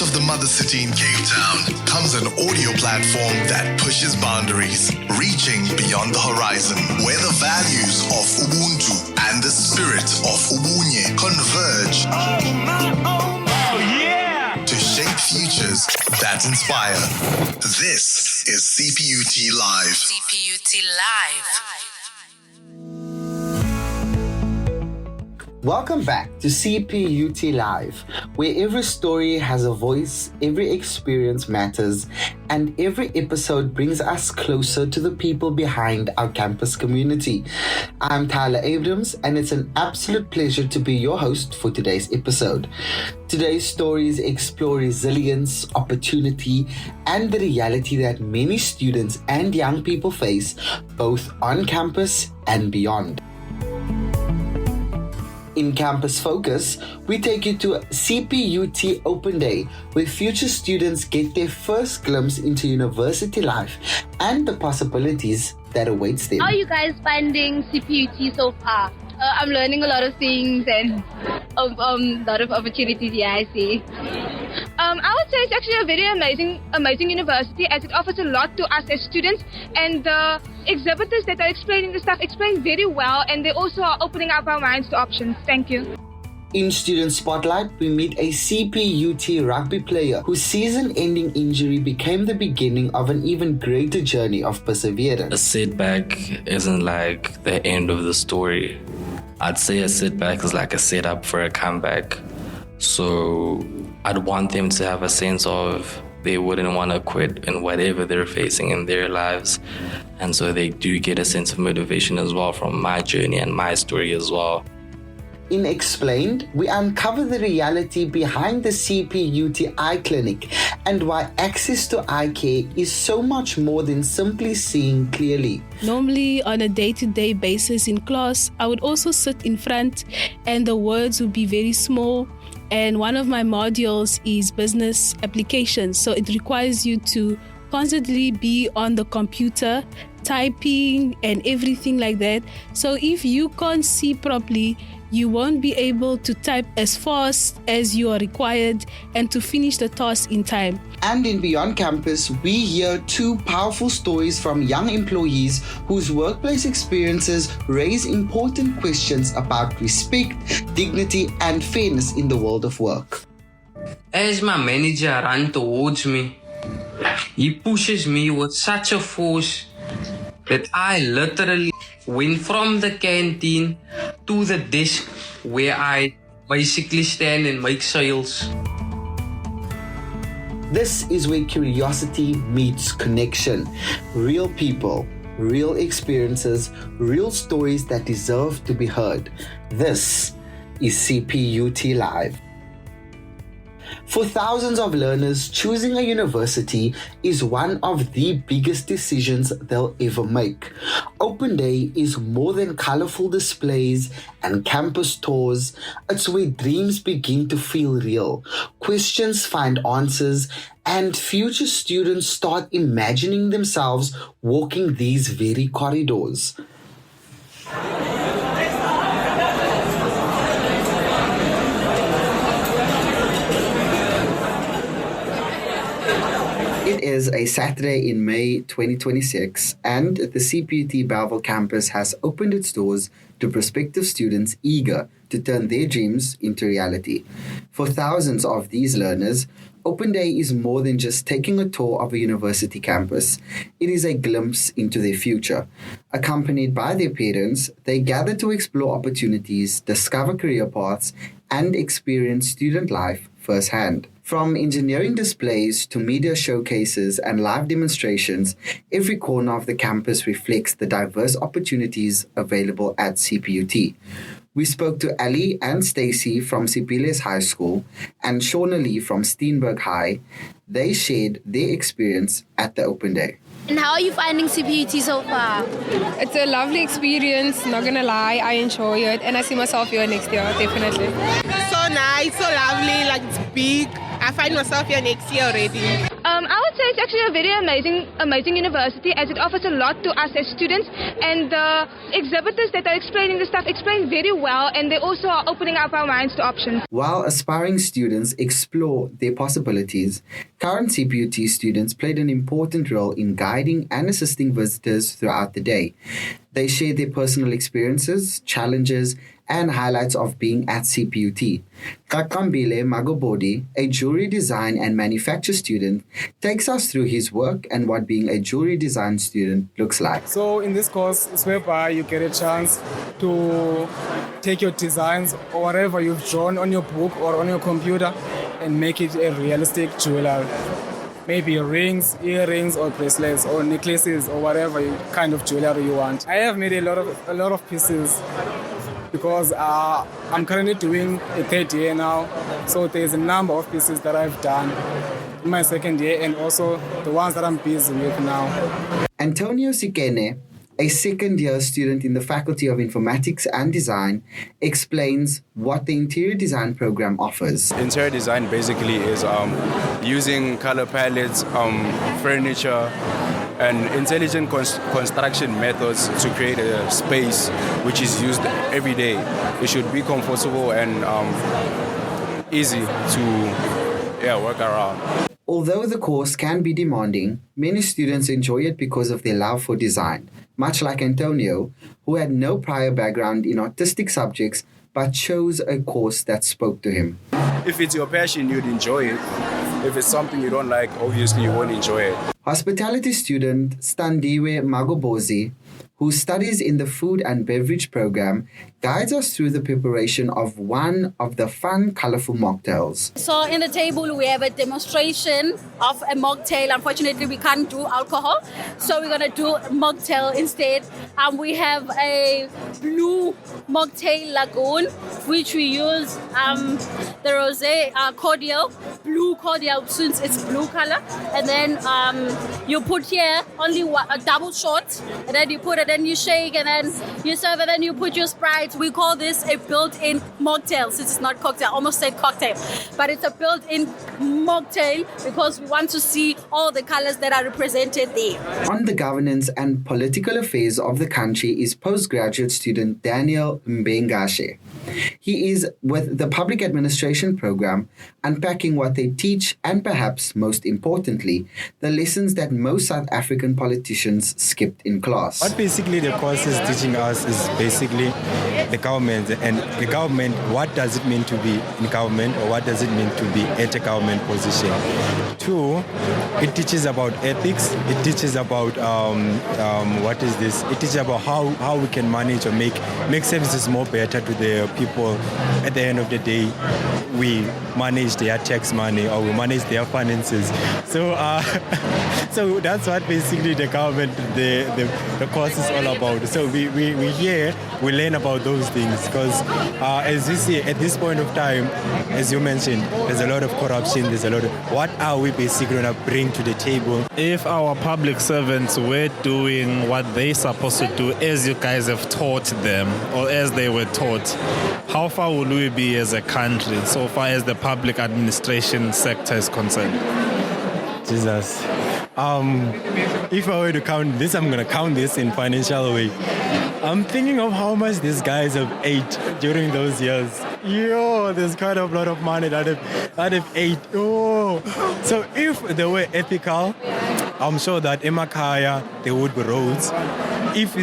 out of the mother city in Cape Town comes an audio platform that pushes boundaries, reaching beyond the horizon, where the values of Ubuntu and the spirit of Ubunye converge to shape futures that inspire. This is CPUT Live. CPUT Live. Welcome back to CPUT Live, where every story has a voice, every experience matters, and every episode brings us closer to the people behind our campus community. I'm Tyler Abrams, and it's an absolute pleasure to be your host for today's episode. Today's stories explore resilience, opportunity, and the reality that many students and young people face, both on campus and beyond. In Campus Focus, we take you to CPUT Open Day, where future students get their first glimpse into university life and the possibilities that awaits them. How are you guys finding CPUT so far? I'm learning a lot of things and a lot of opportunities, I see. I would say it's actually a very amazing university, as it offers a lot to us as students, and the exhibitors that are explaining the stuff explain very well, and they also are opening up our minds to options. Thank you. In Student Spotlight, we meet a CPUT rugby player whose season-ending injury became the beginning of an even greater journey of perseverance. A setback isn't like the end of the story. I'd say a setback is like a setup for a comeback. So I'd want them to have a sense of they wouldn't want to quit in whatever they're facing in their lives. And so they do get a sense of motivation as well from my journey and my story as well. In Explained, we uncover the reality behind the CPUT Eye Clinic and why access to eye care is so much more than simply seeing clearly. Normally, on a day-to-day basis in class, I would also sit in front and the words would be very small. And one of my modules is business applications. So it requires you to constantly be on the computer, typing and everything like that. So if you can't see properly, you won't be able to type as fast as you are required and to finish the task in time. And in Beyond Campus, we hear two powerful stories from young employees whose workplace experiences raise important questions about respect, dignity, and fairness in the world of work. As my manager ran towards me, he pushes me with such a force that I literally went from the canteen to the desk where I basically stand and make sales. This is where curiosity meets connection. Real people, real experiences, real stories that deserve to be heard. This is CPUT Live. For thousands of learners, choosing a university is one of the biggest decisions they'll ever make. Open Day is more than colorful displays and campus tours. It's where dreams begin to feel real, questions find answers, and future students start imagining themselves walking these very corridors. It is a Saturday in May 2026, and the CPUT Bellville Campus has opened its doors to prospective students eager to turn their dreams into reality. For thousands of these learners, Open Day is more than just taking a tour of a university campus. It is a glimpse into their future. Accompanied by their parents, they gather to explore opportunities, discover career paths, and experience student life firsthand. From engineering displays to media showcases and live demonstrations, every corner of the campus reflects the diverse opportunities available at CPUT. We spoke to Ali and Stacy from Sipilles High School and Shauna Lee from Steenberg High. They shared their experience at the Open Day. And how are you finding CPUT so far? It's a lovely experience, not gonna lie, I enjoy it and I see myself here next year, definitely. So nice, so lovely, like it's big. I find myself here next year already. I would say it's actually a very amazing university, as it offers a lot to us as students, and the exhibitors that are explaining the stuff explain very well, and they also are opening up our minds to options. While aspiring students explore their possibilities, current CPUT students played an important role in guiding and assisting visitors throughout the day. They share their personal experiences, challenges, and highlights of being at CPUT. Kakambile Magobodi, a jewelry design and manufacture student, takes us through his work and what being a jewelry design student looks like. So in this course, it's whereby you get a chance to take your designs or whatever you've drawn on your book or on your computer and make it a realistic jewelry. Maybe rings, earrings, or bracelets, or necklaces, or whatever kind of jewelry you want. I have made a lot of pieces because I'm currently doing a third year now. So there's a number of pieces that I've done in my second year, and also the ones that I'm busy with now. Antonio Sikene, a second-year student in the Faculty of Informatics and Design, explains what the interior design program offers. Interior design basically is using color palettes, furniture, and intelligent construction methods to create a space which is used every day. It should be comfortable and easy to work around. Although the course can be demanding, many students enjoy it because of their love for design, much like Antonio, who had no prior background in artistic subjects but chose a course that spoke to him. If it's your passion, you'd enjoy it. If it's something you don't like, obviously you won't enjoy it. Hospitality student Standiwe Magobozi, who studies in the food and beverage program, guides us through the preparation of one of the fun, colorful mocktails. So in the table, we have a demonstration of a mocktail. Unfortunately, we can't do alcohol, so we're going to do a mocktail instead. We have a blue mocktail lagoon, which we use the rosé cordial, blue cordial since it's blue color. And then you put here only a double shot, and then you put it, then you shake, and then you serve, and then you put your Sprite. We call this a built-in mocktail, since it's not cocktail, almost said cocktail, but it's a built-in mocktail because we want to see all the colors that are represented there. On the governance and political affairs of the country is postgraduate student Daniel Mbengashe. He is with the Public Administration program, unpacking what they teach and perhaps most importantly, the lessons that most South African politicians skipped in class. What basically the course is teaching us is basically the government, and the government, what does it mean to be in government, or what does it mean to be at a government position. Two, it teaches about ethics, it teaches about it teaches about how we can manage or make services more better to the people. At the end of the day, we manage their tax money, or we manage their finances. So so that's what basically the government, the course is all about. So we here, we learn about those things, because as you see at this point of time, as you mentioned, there's a lot of corruption, there's a lot of, what are we basically going to bring to the table? If our public servants were doing what they're supposed to do as you guys have taught them, or as they were taught, how far will we be as a country so far as the public administration sector is concerned? Jesus. If I were to count this, I'm going to count this in financial way. I'm thinking of how much these guys have ate during those years. Yo, there's quite a lot of money that have ate. Oh. So if they were ethical, I'm sure that in Makaya there would be roads. If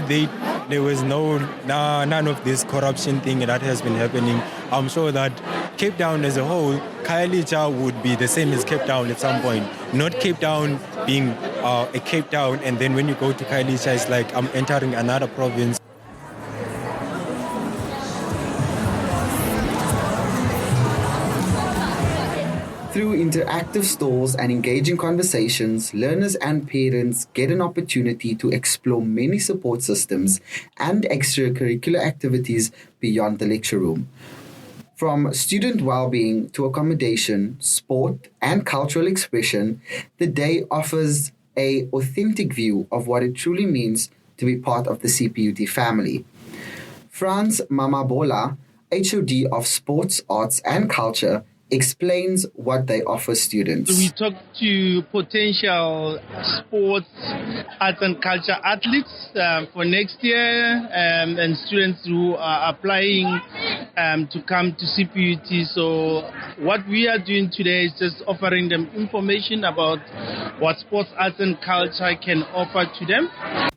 there was none of this corruption thing that has been happening, I'm sure that Cape Town as a whole, Khayelitsha would be the same as Cape Town at some point. Not Cape Town being a Cape Town, and then when you go to Khayelitsha, it's like I'm entering another province. Through interactive stalls and engaging conversations, learners and parents get an opportunity to explore many support systems and extracurricular activities beyond the lecture room. From student well-being to accommodation, sport, and cultural expression, the day offers an authentic view of what it truly means to be part of the CPUT family. Franz Mamabola, HOD of Sports, Arts and Culture, explains what they offer students. We talk to potential sports, arts and culture athletes for next year and students who are applying to come to CPUT. So what we are doing today is just offering them information about what sports, arts and culture can offer to them.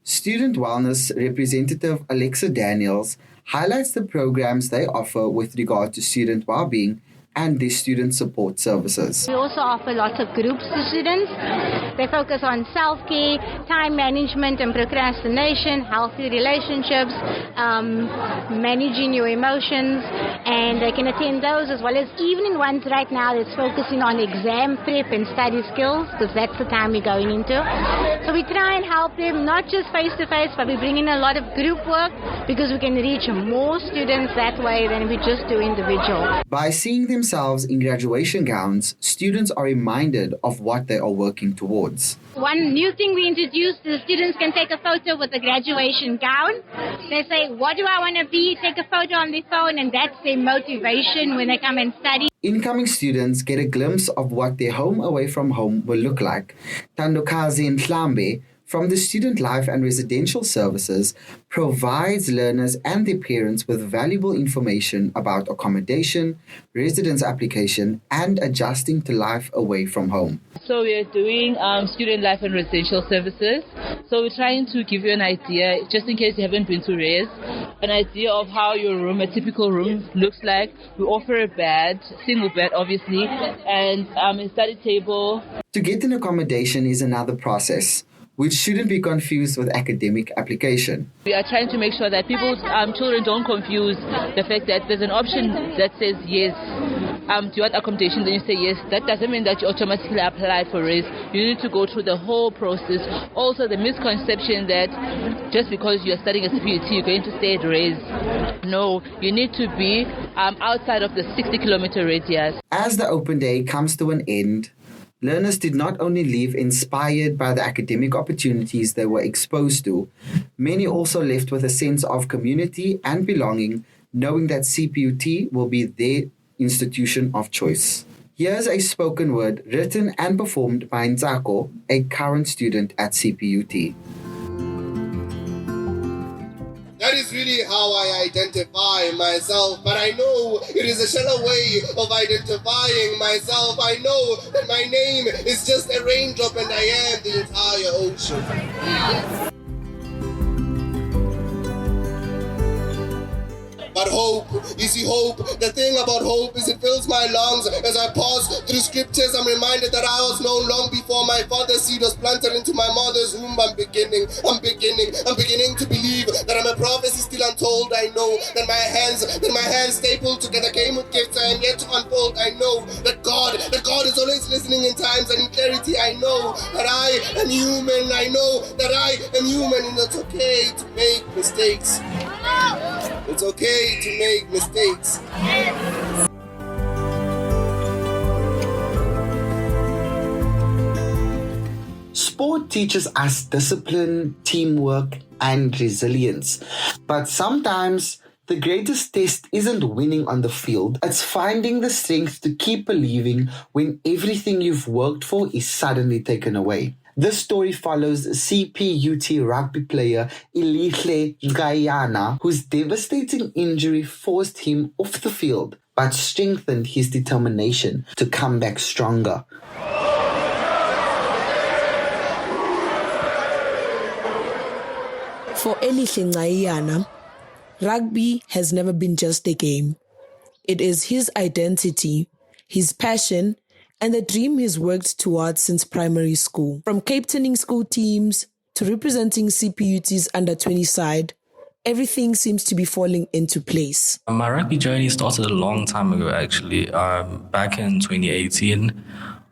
Student Wellness Representative Alexa Daniels highlights the programs they offer with regard to student well-being and their student support services. We also offer lots of groups to students. They focus on self-care, time management and procrastination, healthy relationships, managing your emotions, and they can attend those as well as evening ones right now that's focusing on exam prep and study skills, because that's the time we're going into. So we try and help them not just face-to-face, but we bring in a lot of group work because we can reach more students that way than we just do individual. By seeing themselves in graduation gowns, students are reminded of what they are working towards. One new thing we introduced is students can take a photo with a graduation gown. They say, what do I want to be? Take a photo on their phone, and that's their motivation when they come and study. Incoming students get a glimpse of what their home away from home will look like. Tandokazi Nhlambe from the Student Life and Residential Services provides learners and their parents with valuable information about accommodation, residence application, and adjusting to life away from home. So we are doing Student Life and Residential Services. So we're trying to give you an idea, just in case you haven't been to res, an idea of how your room, a typical room, looks like. We offer a bed, single bed obviously, and a study table. To get an accommodation is another process, which shouldn't be confused with academic application. We are trying to make sure that people's children don't confuse the fact that there's an option that says yes. Do you want accommodation? Then you say yes. That doesn't mean that you automatically apply for res. You need to go through the whole process. Also, the misconception that just because you're studying at CPUT, you're going to stay at res. No, you need to be outside of the 60-kilometer radius. As the open day comes to an end, learners did not only leave inspired by the academic opportunities they were exposed to, many also left with a sense of community and belonging, knowing that CPUT will be their institution of choice. Here's a spoken word written and performed by Nzako, a current student at CPUT. That is really how I identify myself, but I know it is a shallow way of identifying myself. I know that my name is just a raindrop and I am the entire ocean. But hope, you see hope, the thing about hope is it fills my lungs. As I pause through scriptures, I'm reminded that I was known long before my father's seed was planted into my mother's womb. I'm beginning to believe that I'm a prophecy still untold. I know that my hands stapled together came with gifts I am yet to unfold. I know that God is always listening in times and in clarity. I know that I am human. I know that I am human, and it's okay to make mistakes. It's okay to make mistakes. Sport teaches us discipline, teamwork, and resilience. But sometimes the greatest test isn't winning on the field. It's finding the strength to keep believing when everything you've worked for is suddenly taken away. This story follows CPUT rugby player Elihle Ncayiyana, whose devastating injury forced him off the field, but strengthened his determination to come back stronger. For Elihle Ncayiyana, rugby has never been just a game. It is his identity, his passion, and the dream he's worked towards since primary school. From captaining school teams to representing CPUT's under-20 side, everything seems to be falling into place. My rugby journey started a long time ago, actually. Back in 2018,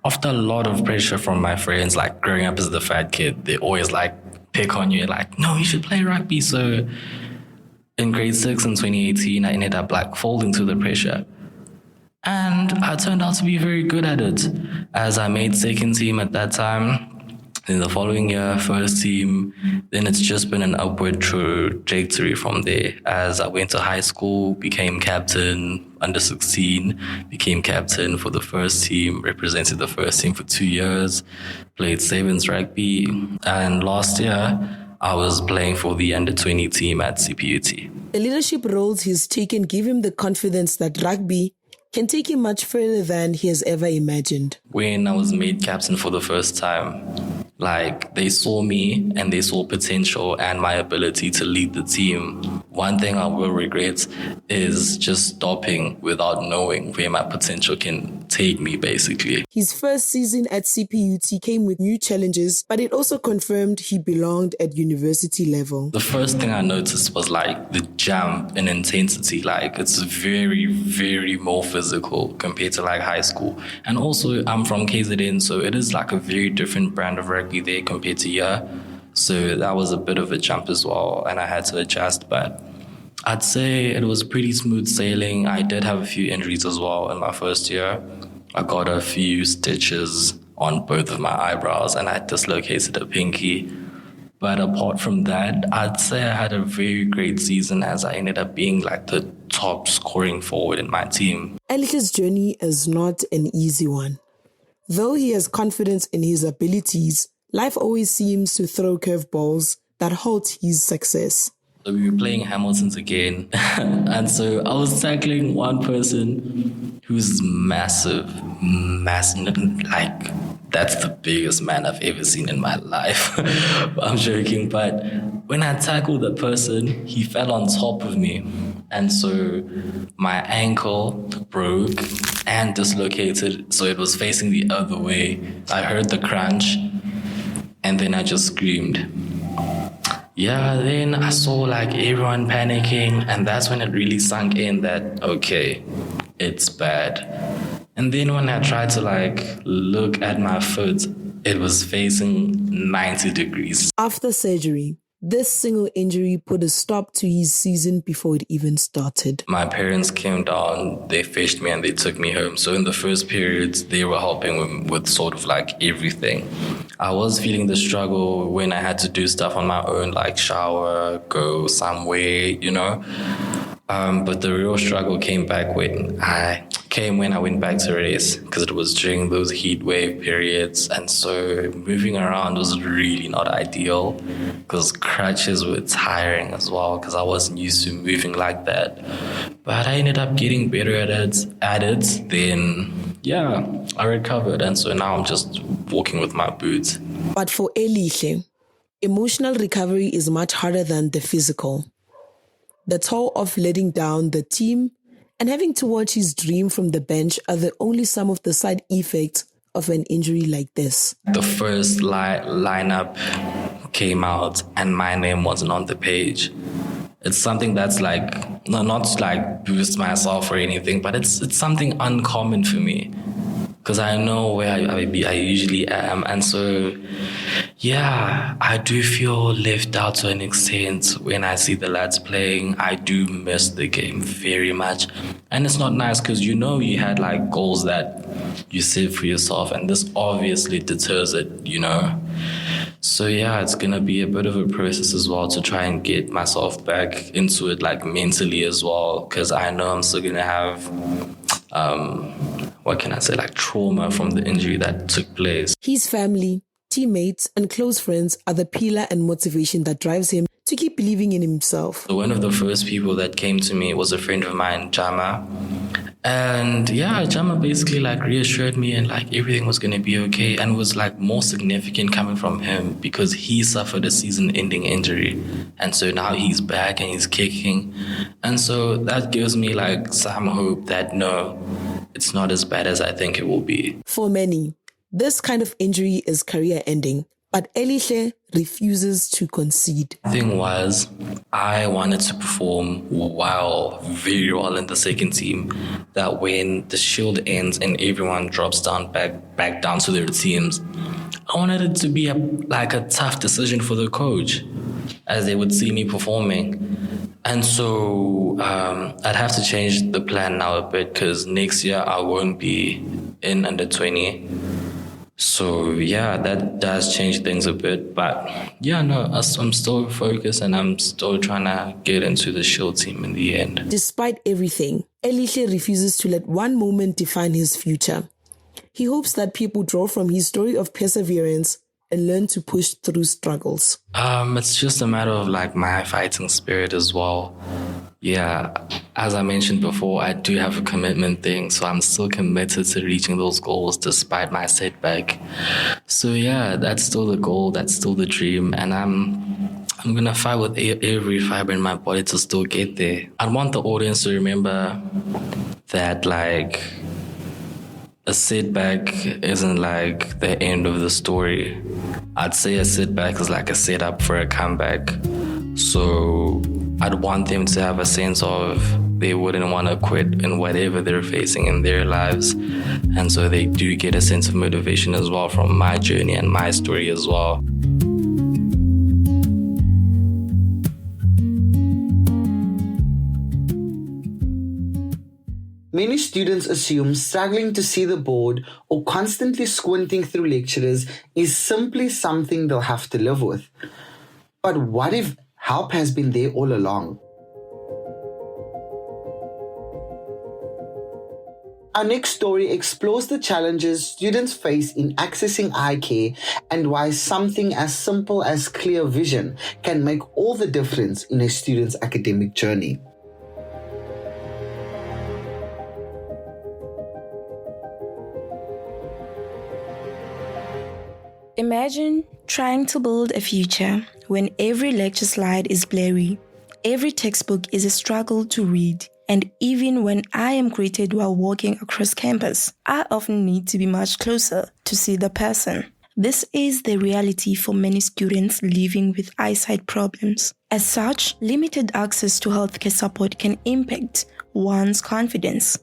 after a lot of pressure from my friends, like growing up as the fat kid, they always pick on you, no, you should play rugby. So in grade 6 in 2018, I ended up folding to the pressure. And I turned out to be very good at it, as I made second team at that time. In the following year, first team. Then it's just been an upward trajectory from there. As I went to high school, became captain, under 16, became captain for the first team, represented the first team for 2 years, played sevens rugby, and last year I was playing for the under 20 team at CPUT. The leadership roles he's taken give him the confidence that rugby can take him much further than he has ever imagined. When I was made captain for the first time, they saw me and they saw potential and my ability to lead the team. One thing I will regret is just stopping without knowing where my potential can take me, basically. His first season at CPUT came with new challenges, but it also confirmed he belonged at university level. The first thing I noticed was the jump in intensity. It's very, very more physical compared to high school. And also I'm from KZN, so it is a very different brand of rugby there compared to here. So that was a bit of a jump as well, and I had to adjust, but I'd say it was pretty smooth sailing. I did have a few injuries as well in my first year. I got a few stitches on both of my eyebrows and I dislocated a pinky. But apart from that, I'd say I had a very great season as I ended up being the top scoring forward in my team. Elihle's journey is not an easy one. Though he has confidence in his abilities, life always seems to throw curveballs that halt his success. So we were playing Hamilton's again. And so I was tackling one person who's massive. That's the biggest man I've ever seen in my life. I'm joking, but when I tackled the person, he fell on top of me. And so my ankle broke and dislocated, so it was facing the other way. I heard the crunch, and then I just screamed. Yeah, then I saw everyone panicking, and that's when it really sunk in that, okay, it's bad. And then when I tried to look at my foot, it was facing 90 degrees. After surgery, this single injury put a stop to his season before it even started. My parents came down, they fetched me and they took me home. So in the first periods, they were helping with sort of everything. I was feeling the struggle when I had to do stuff on my own, shower, go somewhere, but the real struggle came back when I went back to race, because it was during those heat wave periods, and so moving around was really not ideal because crutches were tiring as well because I wasn't used to moving like that. But I ended up getting better at it. Then I recovered, and so now I'm just walking with my boots. But for Elihle, emotional recovery is much harder than the physical. The toll of letting down the team and having to watch his dream from the bench are only some of the side effects of an injury like this. The first lineup came out and my name wasn't on the page. It's something that's not to boost myself or anything, but it's something uncommon for me because I know where I usually am. And so, I do feel left out to an extent when I see the lads playing. I do miss the game very much. And it's not nice because you had goals that you set for yourself, and this obviously deters it, So it's going to be a bit of a process as well to try and get myself back into it mentally as well, because I know I'm still going to have trauma from the injury that took place. His family, teammates, and close friends are the pillar and motivation that drives him to keep believing in himself. So one of the first people that came to me was a friend of mine, Jama. And Jama basically reassured me and everything was going to be okay, and was more significant coming from him because he suffered a season-ending injury. And so now he's back and he's kicking. And so that gives me some hope that no, it's not as bad as I think it will be. For many, this kind of injury is career-ending, but Elihle refuses to concede. The thing was, I wanted to perform very well in the second team, that when the shield ends and everyone drops down back down to their teams, I wanted it to be a tough decision for the coach, as they would see me performing. And so I'd have to change the plan now a bit, because next year I won't be in under 20. So yeah, that does change things a bit. But yeah, no, I'm still focused and I'm still trying to get into the shield team in the end. Despite everything, Elihle refuses to let one moment define his future. He hopes that people draw from his story of perseverance and learn to push through struggles. It's just a matter of like my fighting spirit as well. Yeah, as I mentioned before, I do have a commitment thing, so I'm still committed to reaching those goals despite my setback. So yeah, that's still the goal, that's still the dream, and I'm gonna fight with every fiber in my body to still get there. I want the audience to remember that like a setback isn't like the end of the story. I'd say a setback is like a setup for a comeback. So I'd want them to have a sense of they wouldn't want to quit in whatever they're facing in their lives. And so they do get a sense of motivation as well from my journey and my story as well. Many students assume struggling to see the board or constantly squinting through lecturers is simply something they'll have to live with. But what if help has been there all along? Our next story explores the challenges students face in accessing eye care and why something as simple as clear vision can make all the difference in a student's academic journey. Imagine trying to build a future when every lecture slide is blurry, every textbook is a struggle to read, and even when I am greeted while walking across campus, I often need to be much closer to see the person. This is the reality for many students living with eyesight problems. As such, limited access to healthcare support can impact one's confidence.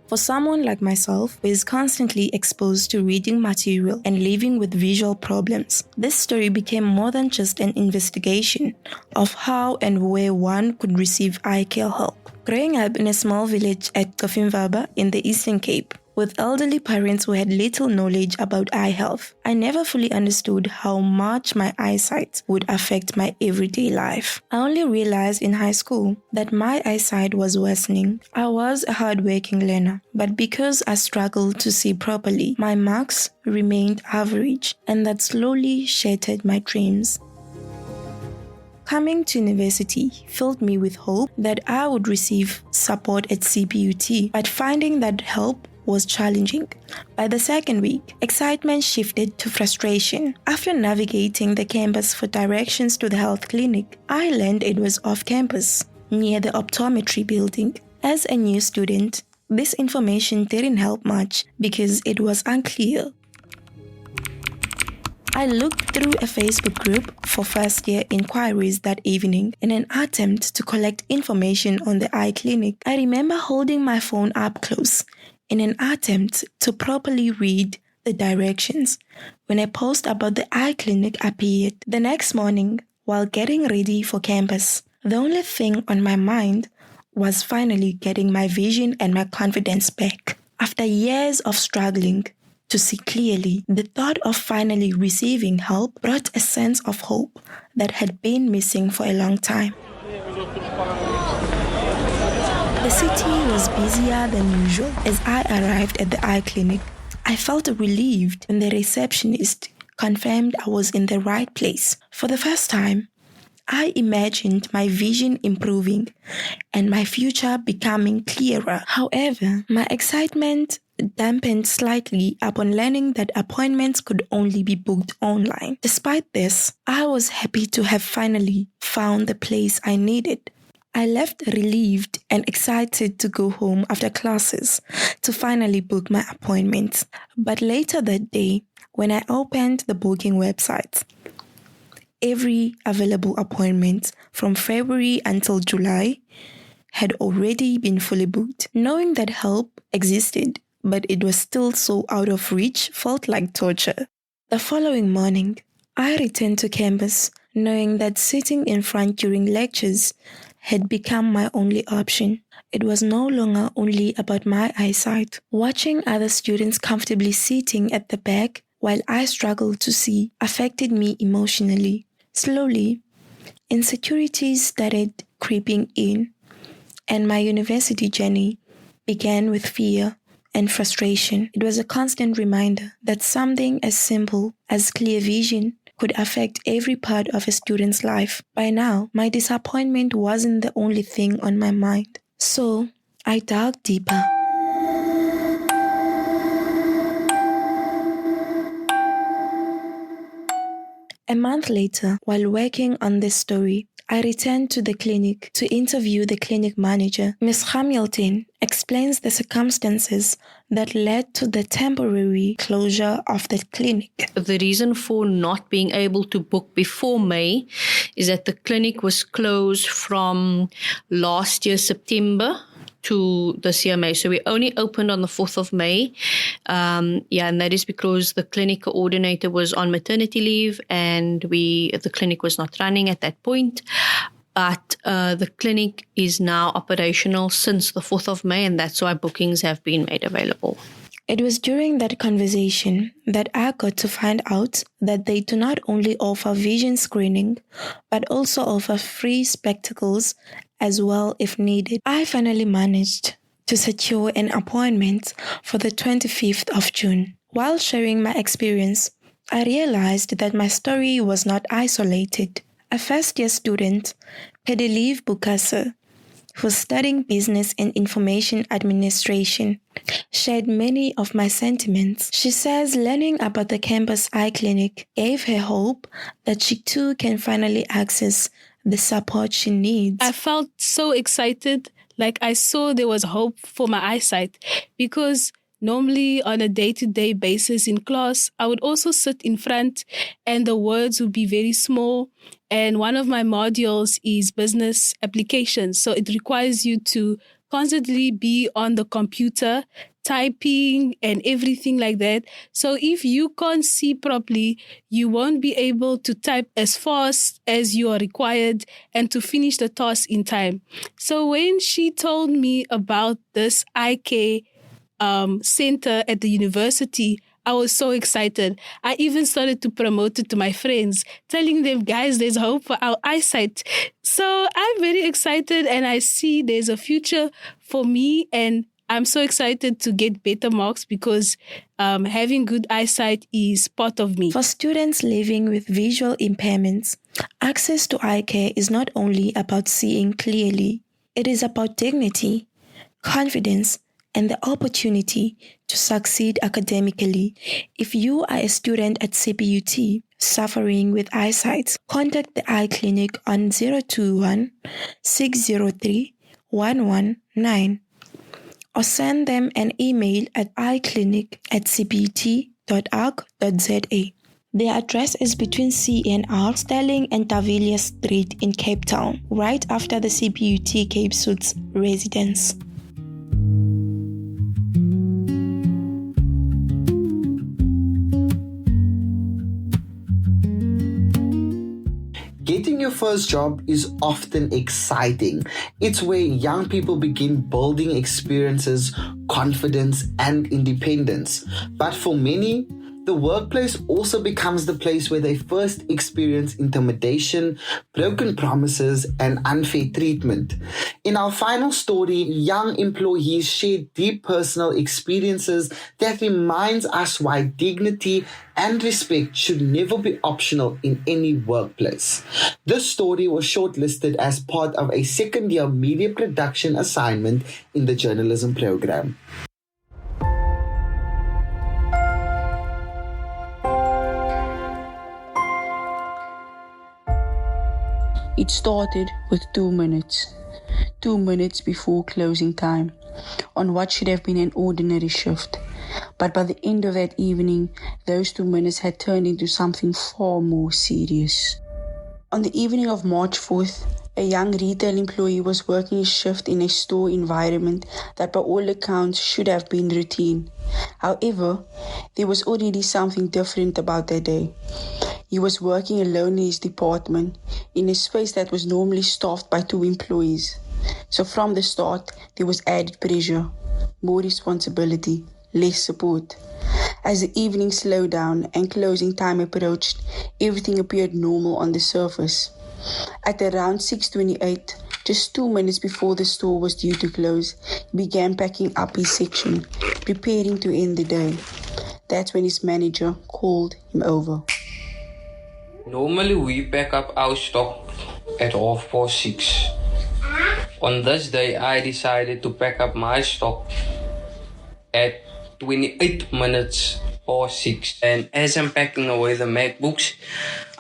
For someone like myself who is constantly exposed to reading material and living with visual problems, this story became more than just an investigation of how and where one could receive eye care help. Growing up in a small village at Kofimvaba in the Eastern Cape, with elderly parents who had little knowledge about eye health, I never fully understood how much my eyesight would affect my everyday life. I only realized in high school that my eyesight was worsening. I was a hardworking learner, but because I struggled to see properly, my marks remained average, and that slowly shattered my dreams. Coming to university filled me with hope that I would receive support at CPUT, but finding that help was challenging. By the second week, excitement shifted to frustration. After navigating the campus for directions to the health clinic, I learned it was off campus, near the optometry building. As a new student, this information didn't help much because it was unclear. I looked through a Facebook group for first-year inquiries that evening in an attempt to collect information on the eye clinic. I remember holding my phone up close in an attempt to properly read the directions when a post about the eye clinic appeared. The next morning, while getting ready for campus, the only thing on my mind was finally getting my vision and my confidence back. After years of struggling to see clearly, the thought of finally receiving help brought a sense of hope that had been missing for a long time. The city was busier than usual as I arrived at the eye clinic. I felt relieved when the receptionist confirmed I was in the right place. For the first time, I imagined my vision improving and my future becoming clearer. However, my excitement dampened slightly upon learning that appointments could only be booked online. Despite this, I was happy to have finally found the place I needed. I left relieved and excited to go home after classes to finally book my appointment. But later that day, when I opened the booking website, every available appointment from February until July had already been fully booked. Knowing that help existed, but it was still so out of reach, felt like torture. The following morning, I returned to campus, knowing that sitting in front during lectures had become my only option. it was no longer only about my eyesight. Watching other students comfortably sitting at the back while I struggled to see affected me emotionally. Slowly, insecurities started creeping in, and my university journey began with fear and frustration. It was a constant reminder that something as simple as clear vision could affect every part of a student's life. By now, my disappointment wasn't the only thing on my mind. So, I dug deeper. A month later, while working on this story, I returned to the clinic to interview the clinic manager. Ms. Hamilton explains the circumstances that led to the temporary closure of the clinic. The reason for not being able to book before May is that the clinic was closed from last year, September, to this year, May. So we only opened on the 4th of May. And that is because the clinic coordinator was on maternity leave and the clinic was not running at that point. But the clinic is now operational since the 4th of May, and that's why bookings have been made available. It was during that conversation that I got to find out that they do not only offer vision screening, but also offer free spectacles as well if needed. I finally managed to secure an appointment for the 25th of June. While sharing my experience, I realized that my story was not isolated. A first-year student, Elihle Ncayiyana, who's studying business and information administration, shared many of my sentiments. She says learning about the campus eye clinic gave her hope that she too can finally access the support she needs. I felt so excited, like I saw there was hope for my eyesight, because normally on a day-to-day basis in class, I would also sit in front and the words would be very small. And one of my modules is business applications. So it requires you to constantly be on the computer, typing and everything like that. So if you can't see properly, you won't be able to type as fast as you are required and to finish the task in time. So when she told me about this eye care center at the university, I was so excited. I even started to promote it to my friends, telling them, guys, there's hope for our eyesight. So I'm very excited and I see there's a future for me, and I'm so excited to get better marks because having good eyesight is part of me. For students living with visual impairments, access to eye care is not only about seeing clearly, it is about dignity, confidence, and the opportunity to succeed academically. If you are a student at CPUT suffering with eyesight, contact the eye clinic on 021 603 119 or send them an email at iclinic@cput.org.za. Their address is between CNR, Sterling and Tavilia Street in Cape Town, right after the CPUT Cape Suits residence. Getting your first job is often exciting. It's where young people begin building experiences, confidence, and independence. But for many, the workplace also becomes the place where they first experience intimidation, broken promises, and unfair treatment. In our final story, young employees share deep personal experiences that reminds us why dignity and respect should never be optional in any workplace. This story was shortlisted as part of a second-year media production assignment in the journalism program. It started with 2 minutes. 2 minutes before closing time, on what should have been an ordinary shift. But by the end of that evening, those 2 minutes had turned into something far more serious. On the evening of March 4th, a young retail employee was working a shift in a store environment that by all accounts should have been routine. However, there was already something different about that day. He was working alone in his department, in a space that was normally staffed by 2 employees. So from the start, there was added pressure, more responsibility, less support. As the evening slowed down and closing time approached, everything appeared normal on the surface. At around 6:28, just 2 minutes before the store was due to close, he began packing up his section, preparing to end the day. That's when his manager called him over. Normally we pack up our stock at 6:30. On this day, I decided to pack up my stock at 28 minutes past 6. And as I'm packing away the MacBooks,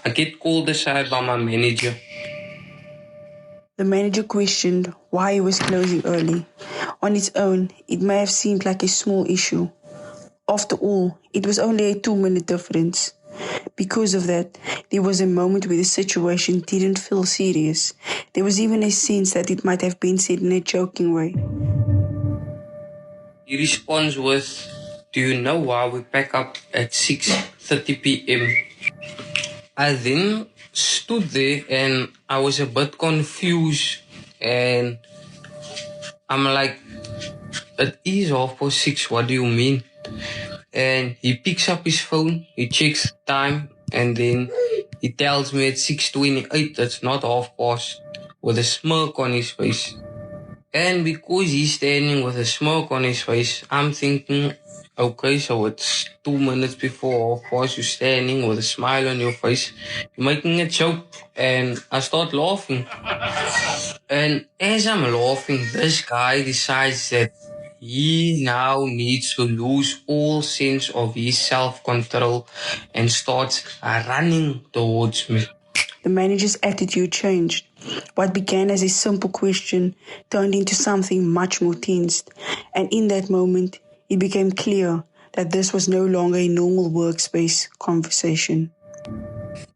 I get called aside by my manager. The manager questioned why he was closing early. On its own, it may have seemed like a small issue. After all, it was only a 2-minute difference. Because of that, there was a moment where the situation didn't feel serious. There was even a sense that it might have been said in a joking way. He responds with, "Do you know why we pack up at 6:30 p.m.? I then stood there and I was a bit confused, and I'm like, "It is 6:30, what do you mean?" And he picks up his phone, he checks time, and then he tells me at 6:28 it's not 6:30, with a smirk on his face. And because he's standing with a smirk on his face, I'm thinking, okay, so it's 2 minutes before 6:30, you're standing with a smile on your face, you're making a joke, and I start laughing. And as I'm laughing, this guy decides that he now needs to lose all sense of his self-control and starts running towards me. The manager's attitude changed. What began as a simple question turned into something much more tense. And in that moment, it became clear that this was no longer a normal workspace conversation.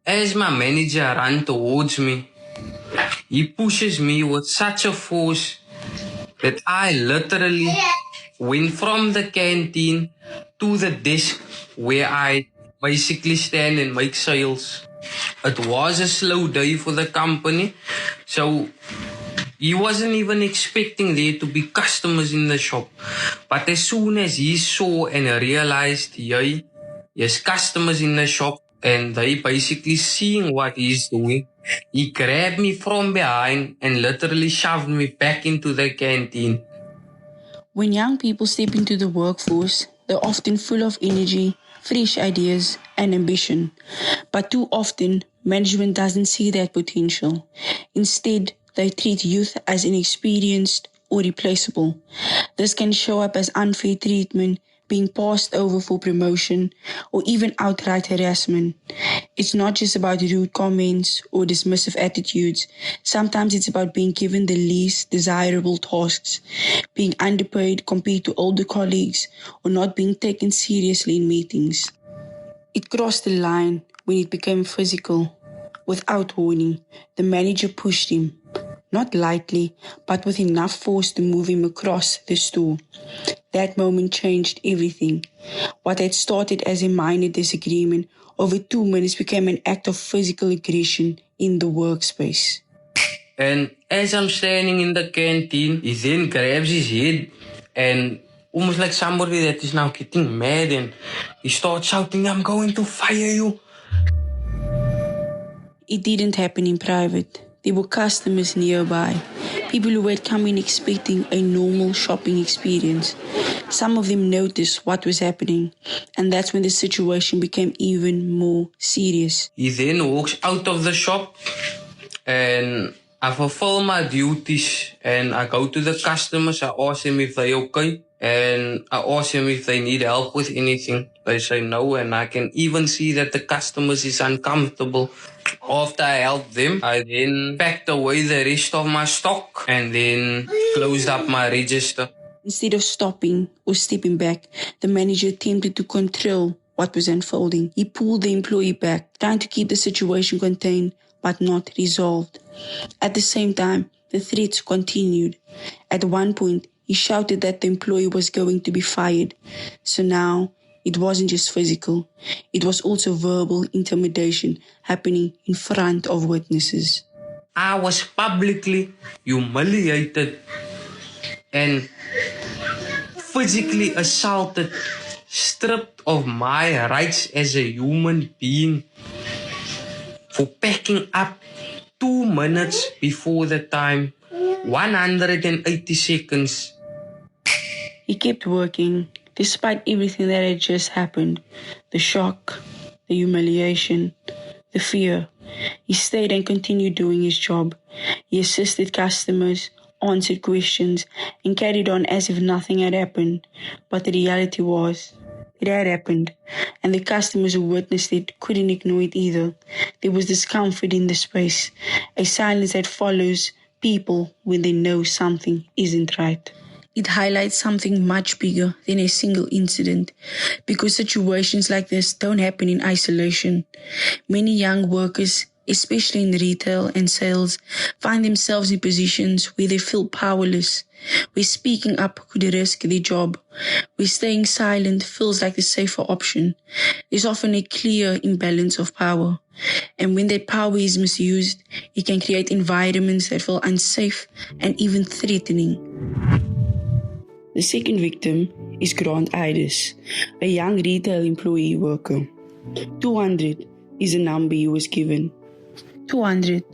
As my manager ran towards me, he pushes me with such a force that I literally went from the canteen to the desk where I basically stand and make sales. It was a slow day for the company, so he wasn't even expecting there to be customers in the shop. But as soon as he saw and realized, there's customers in the shop and they basically seeing what he's doing, he grabbed me from behind and literally shoved me back into the canteen. When young people step into the workforce, they're often full of energy, fresh ideas, and ambition. But too often, management doesn't see that potential. Instead, they treat youth as inexperienced or replaceable. This can show up as unfair treatment, being passed over for promotion, or even outright harassment. It's not just about rude comments or dismissive attitudes. Sometimes it's about being given the least desirable tasks, being underpaid compared to older colleagues, or not being taken seriously in meetings. It crossed the line when it became physical. Without warning, the manager pushed him, not lightly, but with enough force to move him across the store. That moment changed everything. What had started as a minor disagreement over 2 minutes became an act of physical aggression in the workspace. And as I'm standing in the canteen, he then grabs his head and almost like somebody that is now getting mad, and he starts shouting, "I'm going to fire you." It didn't happen in private. There were customers nearby, people who had come in expecting a normal shopping experience. Some of them noticed what was happening, and that's when the situation became even more serious. He then walks out of the shop, and I fulfill my duties, and I go to the customers. I ask them if they're okay, and I ask them if they need help with anything. They say no, and I can even see that the customers is uncomfortable. After I helped them, I then packed away the rest of my stock and then closed up my register. Instead of stopping or stepping back, the manager attempted to control what was unfolding. He pulled the employee back, trying to keep the situation contained but not resolved. At the same time, the threats continued. At one point, he shouted that the employee was going to be fired. So now, it wasn't just physical. It was also verbal intimidation happening in front of witnesses. I was publicly humiliated and physically assaulted, stripped of my rights as a human being for packing up 2 minutes before the time, 180 seconds. He kept working despite everything that had just happened. The shock, the humiliation, the fear. He stayed and continued doing his job. He assisted customers, answered questions, and carried on as if nothing had happened. But the reality was, it had happened, and the customers who witnessed it couldn't ignore it either. There was discomfort in the space, a silence that follows people when they know something isn't right. It highlights something much bigger than a single incident, because situations like this don't happen in isolation. Many young workers, especially in retail and sales, find themselves in positions where they feel powerless, where speaking up could risk their job, where staying silent feels like the safer option. There's often a clear imbalance of power, and when that power is misused, it can create environments that feel unsafe and even threatening. The second victim is Grant Idis, a young retail employee worker. 200 is the number he was given. 200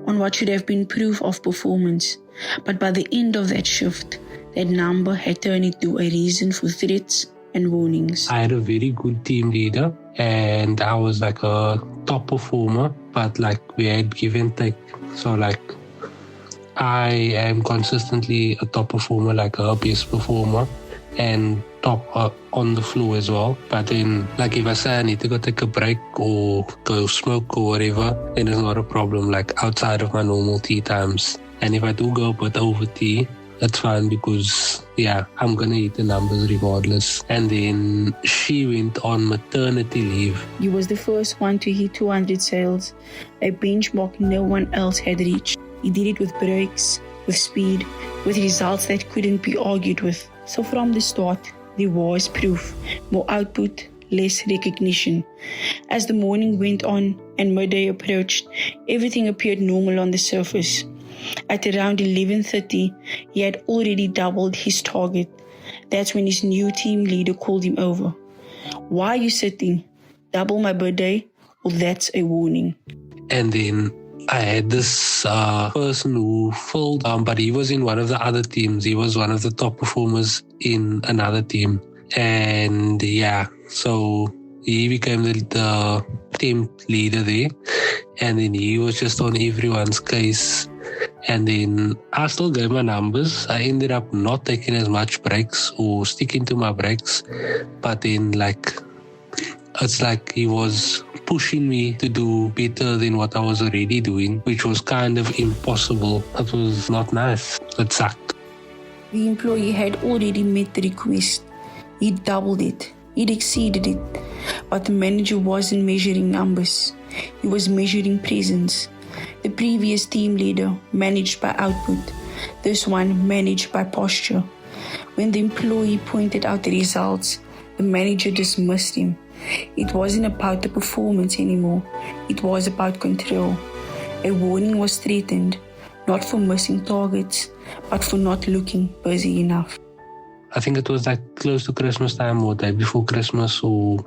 on what should have been proof of performance, but by the end of that shift, that number had turned into a reason for threats and warnings. I had a very good team leader and I was like a top performer, but like we had give and take. So like I am consistently a top performer, like a best performer, and top on the floor as well. But then, like if I say I need to go take a break or go smoke or whatever, then it's not a problem, like outside of my normal tea times. And if I do go a bit over tea, that's fine because, yeah, I'm going to hit the numbers regardless. And then she went on maternity leave. He was the first one to hit 200 sales, a benchmark no one else had reached. He did it with breaks, with speed, with results that couldn't be argued with. So from the start, there was proof, more output, less recognition. As the morning went on and midday approached, everything appeared normal on the surface. At around 11:30, he had already doubled his target. That's when his new team leader called him over. Why are you sitting? Double my birthday? Well, that's a warning. And then I had this person who filled, but he was in one of the other teams. He was one of the top performers in another team. And yeah, so he became the team leader there. And then he was just on everyone's case. And then I still gave my numbers. I ended up not taking as much breaks or sticking to my breaks. But then it's like he was pushing me to do better than what I was already doing, which was kind of impossible. It was not nice. It sucked. The employee had already met the request. He doubled it. He'd exceeded it. But the manager wasn't measuring numbers. He was measuring presence. The previous team leader managed by output. This one managed by posture. When the employee pointed out the results, the manager dismissed him. It wasn't about the performance anymore. It was about control. A warning was threatened, not for missing targets, but for not looking busy enough. I think it was like close to Christmas time or day before Christmas or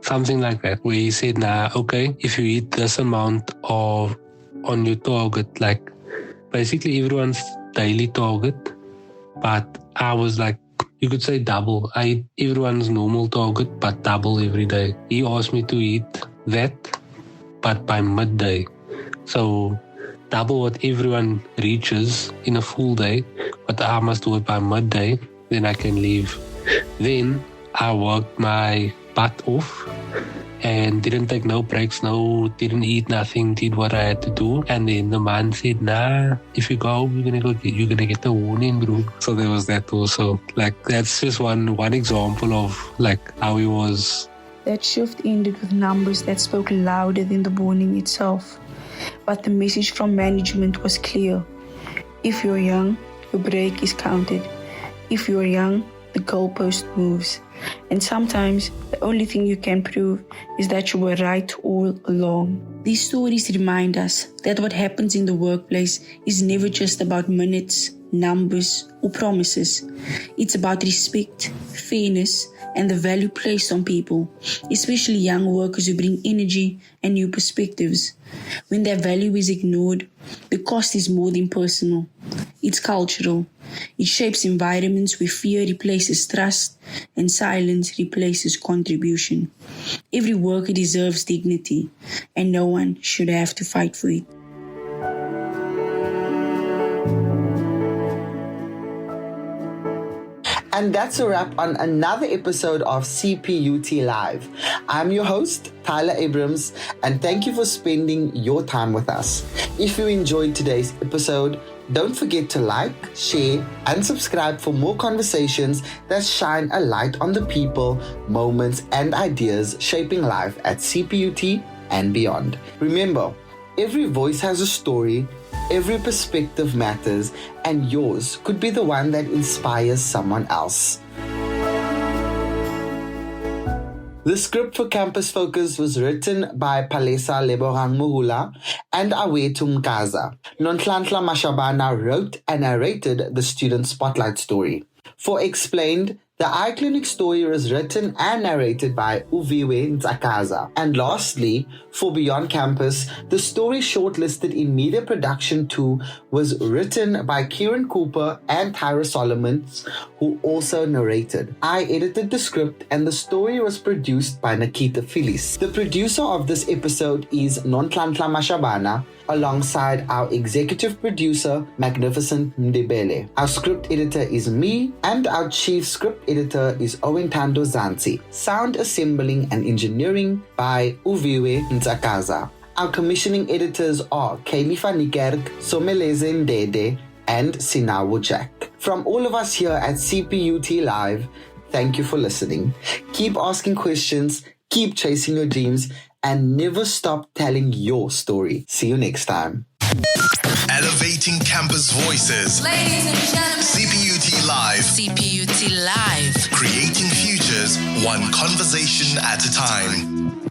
something like that, where he said, okay, if you hit this amount on your target, like basically everyone's daily target, but I was like, you could say double. I hit everyone's normal target, but double every day. He asked me to hit that, but by midday. So double what everyone reaches in a full day, but I must do it by midday, then I can leave. Then I worked my butt off and didn't take no breaks, didn't eat nothing, did what I had to do. And then the man said, if you go, you're gonna get a warning, bro. So there was that also. Like that's just one example of like how he was. That shift ended with numbers that spoke louder than the warning itself. But the message from management was clear. If you're young, your break is counted. If you're young, the goalpost moves. And sometimes the only thing you can prove is that you were right all along. These stories remind us that what happens in the workplace is never just about minutes, numbers, or promises. It's about respect, fairness, and the value placed on people, especially young workers who bring energy and new perspectives. When their value is ignored, the cost is more than personal. It's cultural. It shapes environments where fear replaces trust and silence replaces contribution. Every worker deserves dignity, and no one should have to fight for it. And that's a wrap on another episode of CPUT Live. I'm your host, Tyler Abrams, and thank you for spending your time with us. If you enjoyed today's episode, don't forget to like, share, and subscribe for more conversations that shine a light on the people, moments, and ideas shaping life at CPUT and beyond. Remember, every voice has a story, every perspective matters, and yours could be the one that inspires someone else. The script for Campus Focus was written by Palesa Lebogang Mohula and Uviwe Ntshakaza. Nonhlanhla Mashabana wrote and narrated the student spotlight story. For Explained, the iClinic story was written and narrated by Uviwe Ntshakaza. And lastly, for Beyond Campus, the story shortlisted in Media Production 2 was written by Kieran Cooper and Tyra Solomon, who also narrated. I edited the script and the story was produced by Nikita Phyllis. The producer of this episode is Nonhlanhla Mashabana, alongside our executive producer, Magnificent Mdebele. Our script editor is me, and our chief script editor is Owentando Zanzi. Sound assembling and engineering by Uviwe Ntshakaza. Our commissioning editors are Kaylee van Niekerk, Someleze Ndede, and Sinawo Jack. From all of us here at CPUT Live, thank you for listening. Keep asking questions, keep chasing your dreams, and never stop telling your story. See you next time. Elevating campus voices. Ladies and gentlemen. CPUT Live. CPUT Live. Creating futures, one conversation at a time.